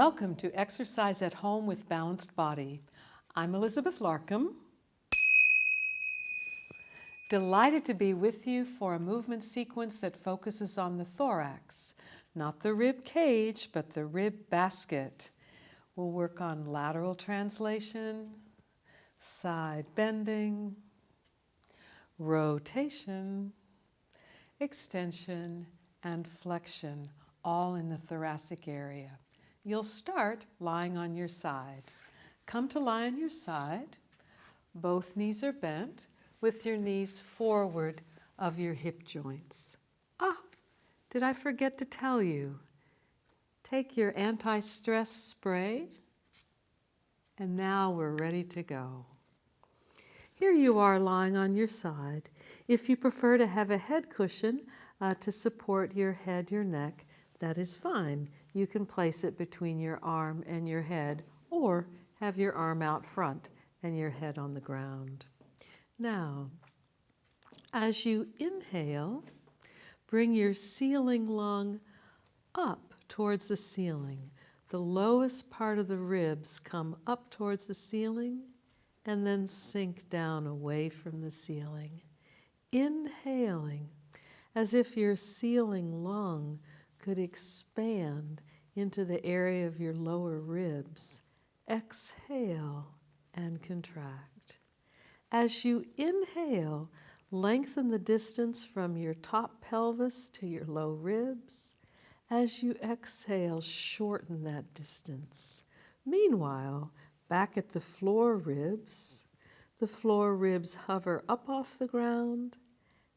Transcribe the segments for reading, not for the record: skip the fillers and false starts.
Welcome to Exercise at Home with Balanced Body. I'm Elizabeth Larkam. Delighted to be with you for a movement sequence that focuses on the thorax, not the rib cage, but the rib basket. We'll work on lateral translation, side bending, rotation, extension, and flexion, all in the thoracic area. You'll start lying on your side. Come to lie on your side. Both knees are bent with your knees forward of your hip joints. Did I forget to tell you? Take your anti-stress spray, and now we're ready to go. Here you are lying on your side. If you prefer to have a head cushion to support your head, your neck, that is fine. You can place it between your arm and your head, or have your arm out front and your head on the ground. Now, as you inhale, bring your ceiling lung up towards the ceiling. The lowest part of the ribs come up towards the ceiling and then sink down away from the ceiling. Inhaling as if your ceiling lung could expand into the area of your lower ribs. Exhale and contract. As you inhale, lengthen the distance from your top pelvis to your low ribs. As you exhale, shorten that distance. Meanwhile, back at the floor ribs hover up off the ground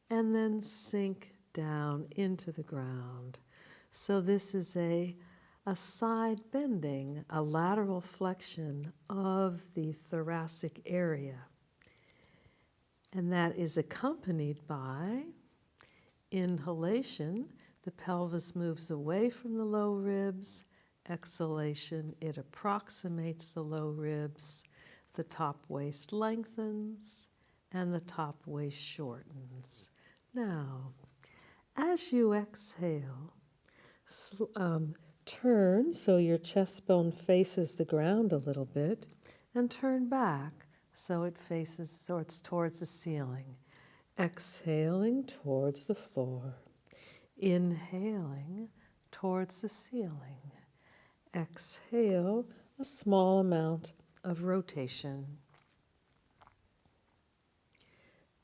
and then sink down into the ground. So this is a side bending, a lateral flexion of the thoracic area. And that is accompanied by inhalation. The pelvis moves away from the low ribs. Exhalation, it approximates the low ribs. The top waist lengthens and the top waist shortens. Now, as you exhale, turn so your chest bone faces the ground a little bit, and turn back so it faces towards the ceiling. Exhaling towards the floor. Inhaling towards the ceiling. Exhale a small amount of rotation.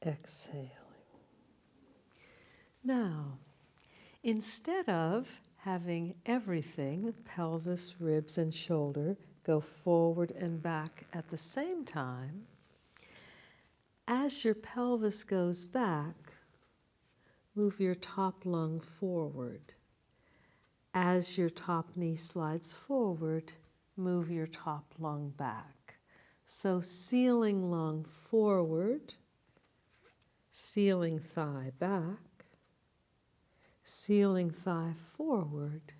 Exhaling. Now, instead of having everything, pelvis, ribs, and shoulder, go forward and back at the same time, as your pelvis goes back, move your top lung forward. As your top knee slides forward, move your top lung back. So ceiling lung forward, ceiling thigh back, ceiling thigh forward,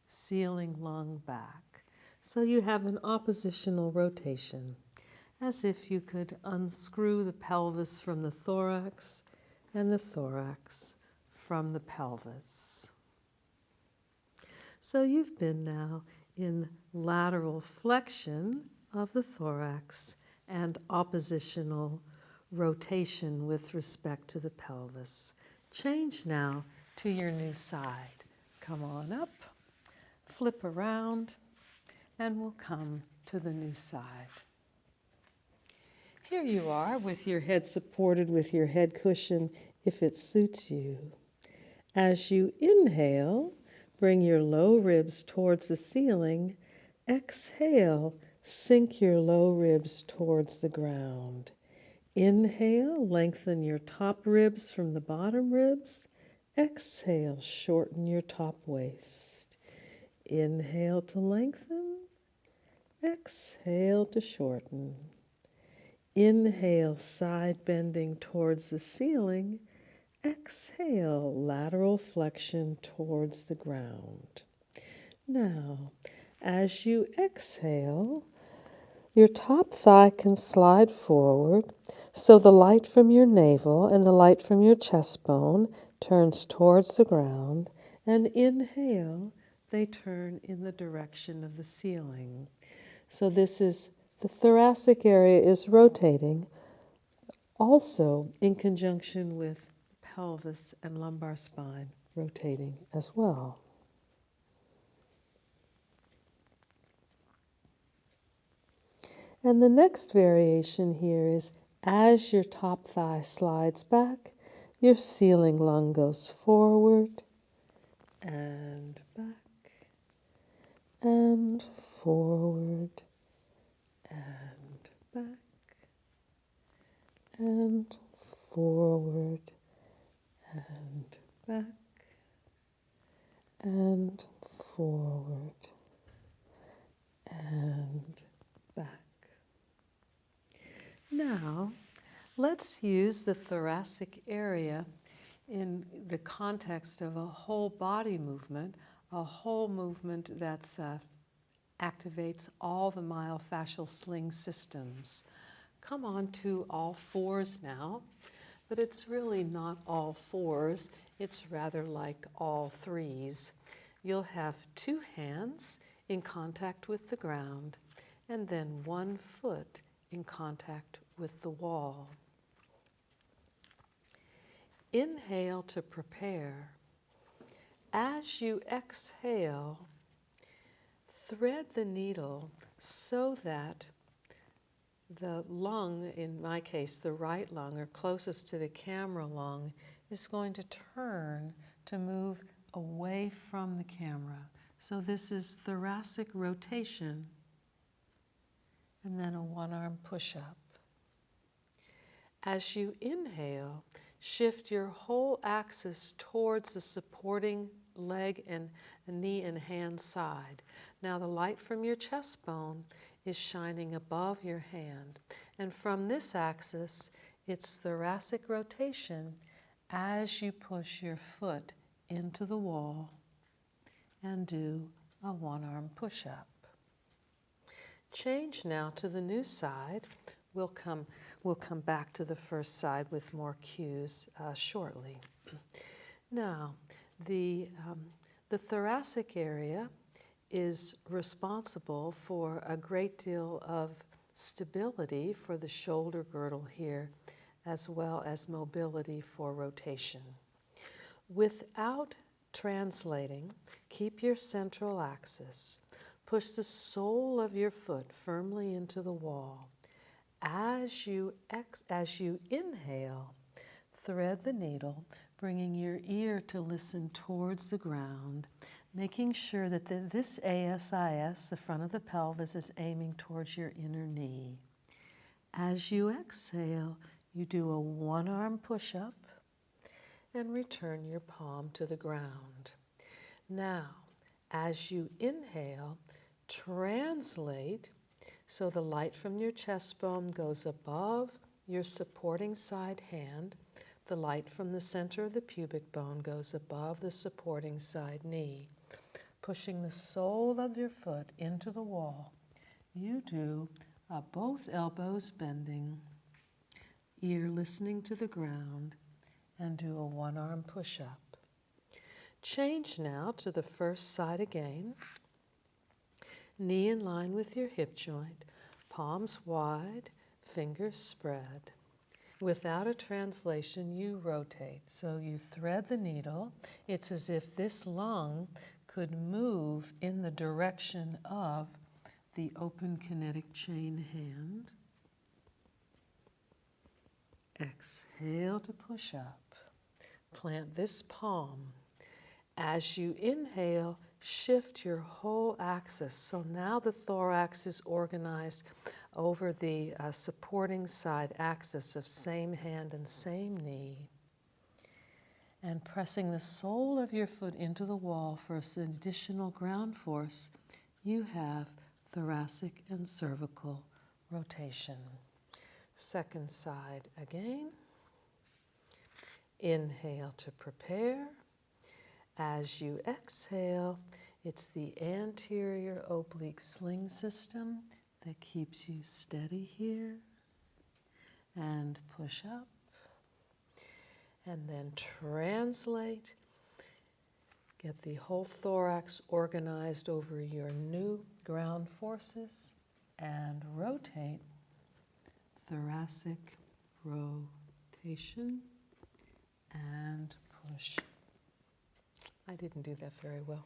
ceiling lung back. So you have an oppositional rotation, as if you could unscrew the pelvis from the thorax and the thorax from the pelvis. So you've been now in lateral flexion of the thorax and oppositional rotation with respect to the pelvis. Change now to your new side. Come on up, flip around, and we'll come to the new side. Here you are with your head supported with your head cushion if it suits you. As you inhale, bring your low ribs towards the ceiling. Exhale, sink your low ribs towards the ground. Inhale, lengthen your top ribs from the bottom ribs. Exhale, shorten your top waist. Inhale to lengthen. Exhale to shorten. Inhale, side bending towards the ceiling. Exhale, lateral flexion towards the ground. Now, as you exhale, your top thigh can slide forward so the light from your navel and the light from your chest bone turns towards the ground, and inhale, they turn in the direction of the ceiling. So this is, the thoracic area is rotating, also in conjunction with pelvis and lumbar spine rotating as well. And the next variation here is, as your top thigh slides back, your ceiling lung goes forward and back and forward and back and forward and back and forward and back. Now, let's use the thoracic area in the context of a whole body movement, a whole movement that activates all the myofascial sling systems. Come on to all fours now, but it's really not all fours, it's rather like all threes. You'll have two hands in contact with the ground, and then one foot in contact with the wall. Inhale to prepare. As you exhale, thread the needle so that the lung, in my case the right lung, or closest to the camera lung, is going to turn to move away from the camera. So this is thoracic rotation, and then a one-arm push-up. As you inhale, shift your whole axis towards the supporting leg and knee and hand side. Now the light from your chest bone is shining above your hand. And from this axis, it's thoracic rotation as you push your foot into the wall and do a one-arm push-up. Change now to the new side. We'll come back to the first side with more cues shortly. Now, the thoracic area is responsible for a great deal of stability for the shoulder girdle here, as well as mobility for rotation. Without translating, keep your central axis. Push the sole of your foot firmly into the wall. As you inhale, thread the needle, bringing your ear to listen towards the ground, making sure that this ASIS, the front of the pelvis, is aiming towards your inner knee. As you exhale, you do a one-arm push-up and return your palm to the ground. Now, as you inhale, translate so the light from your chest bone goes above your supporting side hand. The light from the center of the pubic bone goes above the supporting side knee. Pushing the sole of your foot into the wall, you do both elbows bending, ear listening to the ground, and do a one-arm push-up. Change now to the first side again. Knee in line with your hip joint, palms wide, fingers spread. Without a translation, you rotate. So you thread the needle. It's as if this lung could move in the direction of the open kinetic chain hand. Exhale to push up. Plant this palm. As you inhale, shift your whole axis. So now the thorax is organized over the supporting side axis of same hand and same knee. And pressing the sole of your foot into the wall for some additional ground force, you have thoracic and cervical rotation. Second side again. Inhale to prepare. As you exhale, it's the anterior oblique sling system that keeps you steady here. And push up. And then translate. Get the whole thorax organized over your new ground forces and rotate. Thoracic rotation and push. I didn't do that very well.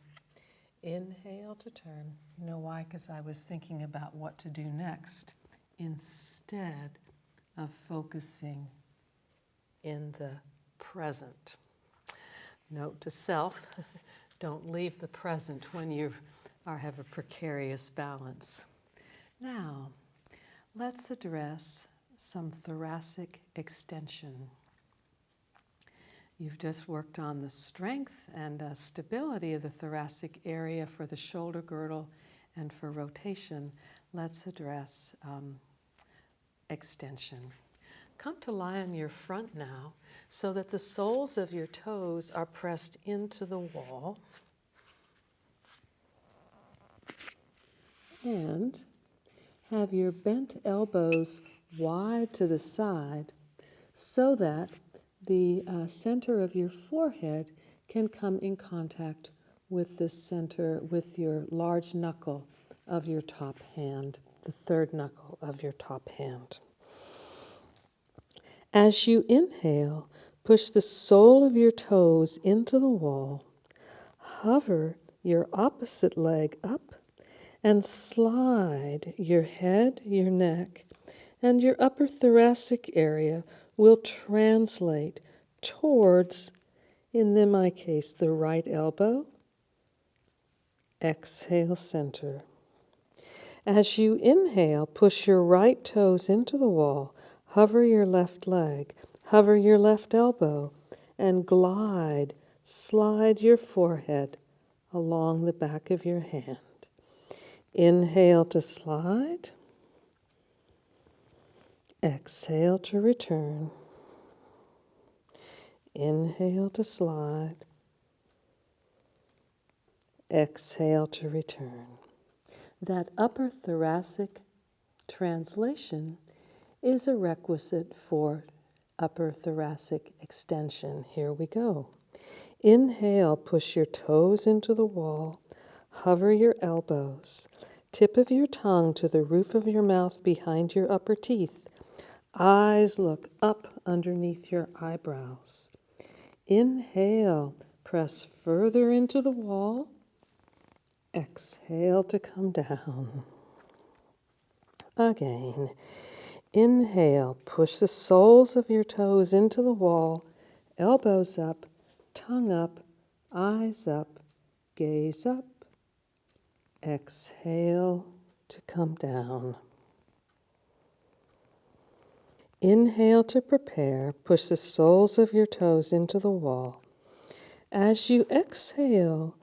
Inhale to turn. You know why? Because I was thinking about what to do next instead of focusing in the present. Note to self, don't leave the present when you have a precarious balance. Now, let's address some thoracic extension. You've just worked on the strength and stability of the thoracic area for the shoulder girdle and for rotation. Let's address extension. Come to lie on your front now so that the soles of your toes are pressed into the wall. And have your bent elbows wide to the side so that the center of your forehead can come in contact with the center, with your large knuckle of your top hand, the third knuckle of your top hand. As you inhale, push the sole of your toes into the wall, hover your opposite leg up, and slide your head, your neck, and your upper thoracic area will translate towards, in my case, the right elbow. Exhale, center. As you inhale, push your right toes into the wall, hover your left leg, hover your left elbow, and slide your forehead along the back of your hand. Inhale to slide. Exhale to return. Inhale to slide. Exhale to return. That upper thoracic translation is a requisite for upper thoracic extension. Here we go. Inhale, push your toes into the wall, hover your elbows, tip of your tongue to the roof of your mouth behind your upper teeth. Eyes look up underneath your eyebrows. Inhale, press further into the wall. Exhale to come down. Again. Inhale, push the soles of your toes into the wall, elbows up, tongue up, eyes up, gaze up. Exhale to come down. Inhale to prepare, push the soles of your toes into the wall. As you exhale,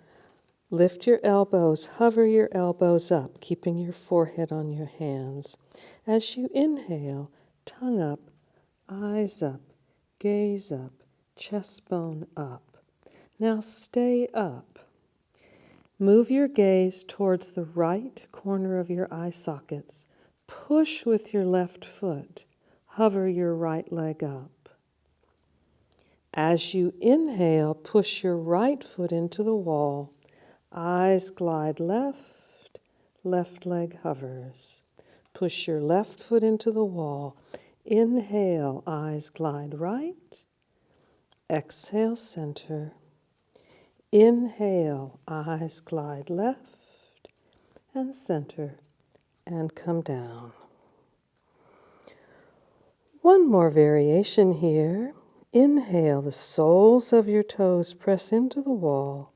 lift your elbows, hover your elbows up, keeping your forehead on your hands. As you inhale, tongue up, eyes up, gaze up, chest bone up. Now stay up. Move your gaze towards the right corner of your eye sockets. Push with your left foot. Hover your right leg up. As you inhale, push your right foot into the wall. Eyes glide left, left leg hovers. Push your left foot into the wall. Inhale, eyes glide right. Exhale, center. Inhale, eyes glide left and center and come down. One more variation here. Inhale, the soles of your toes press into the wall.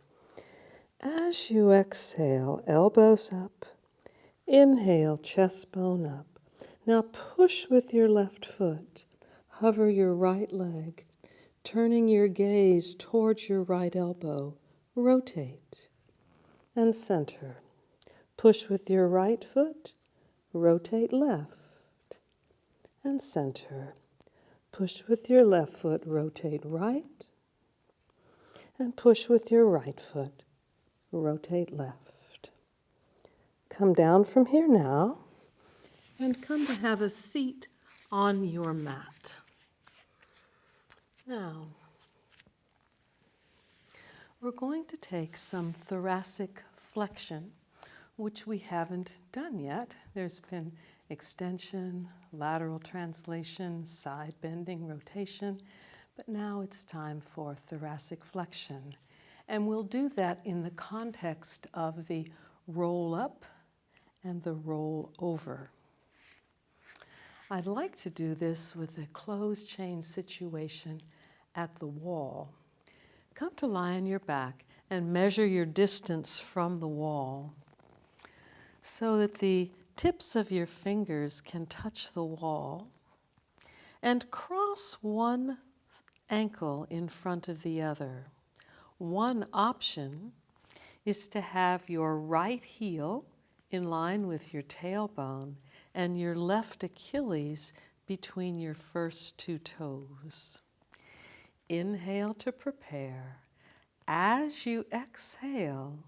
As you exhale, elbows up. Inhale, chest bone up. Now push with your left foot. Hover your right leg, turning your gaze towards your right elbow. Rotate and center. Push with your right foot. Rotate left and center. Push with your left foot, rotate right, and push with your right foot, rotate left. Come down from here now, and come to have a seat on your mat. Now, we're going to take some thoracic flexion, which we haven't done yet. There's been extension, lateral translation, side bending, rotation, but now it's time for thoracic flexion. And we'll do that in the context of the roll up and the roll over. I'd like to do this with a closed chain situation at the wall. Come to lie on your back and measure your distance from the wall so that the tips of your fingers can touch the wall, and cross one ankle in front of the other. One option is to have your right heel in line with your tailbone and your left Achilles between your first two toes. Inhale to prepare. As you exhale,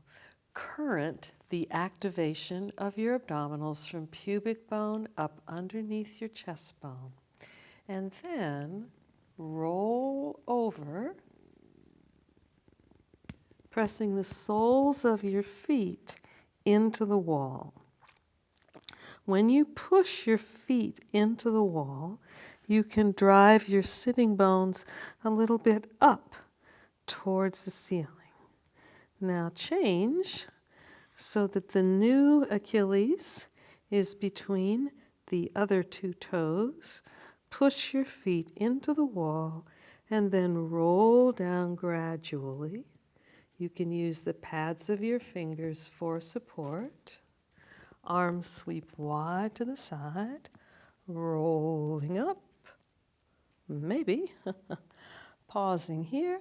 current the activation of your abdominals from pubic bone up underneath your chest bone. And then roll over, pressing the soles of your feet into the wall. When you push your feet into the wall, you can drive your sitting bones a little bit up towards the ceiling. Now change so that the new Achilles is between the other two toes. Push your feet into the wall and then roll down gradually. You can use the pads of your fingers for support. Arms sweep wide to the side, rolling up, maybe, pausing here,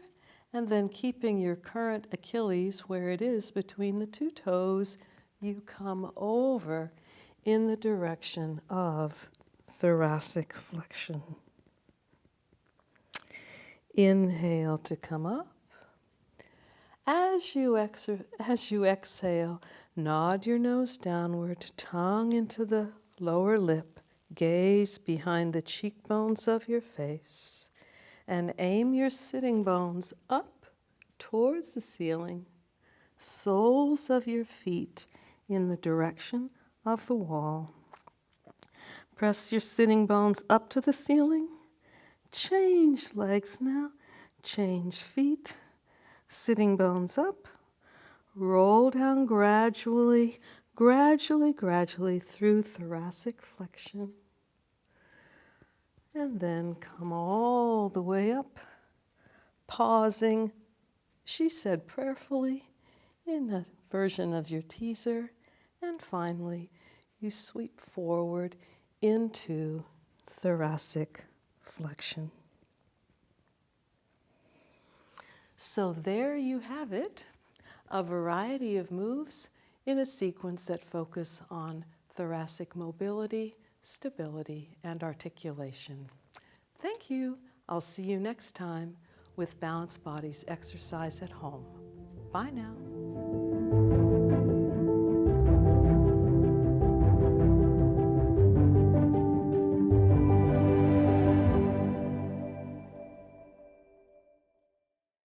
and then keeping your current Achilles where it is between the two toes, you come over in the direction of thoracic flexion. Inhale to come up. As you exhale, nod your nose downward, tongue into the lower lip, gaze behind the cheekbones of your face, and aim your sitting bones up towards the ceiling, soles of your feet in the direction of the wall. Press your sitting bones up to the ceiling. Change legs now, change feet. Sitting bones up, roll down gradually through thoracic flexion. And then come all the way up, pausing, she said prayerfully, in a version of your teaser. And finally, you sweep forward into thoracic flexion. So there you have it, a variety of moves in a sequence that focus on thoracic mobility, stability, and articulation. Thank you. I'll see you next time with Balanced Bodies exercise at home. Bye now.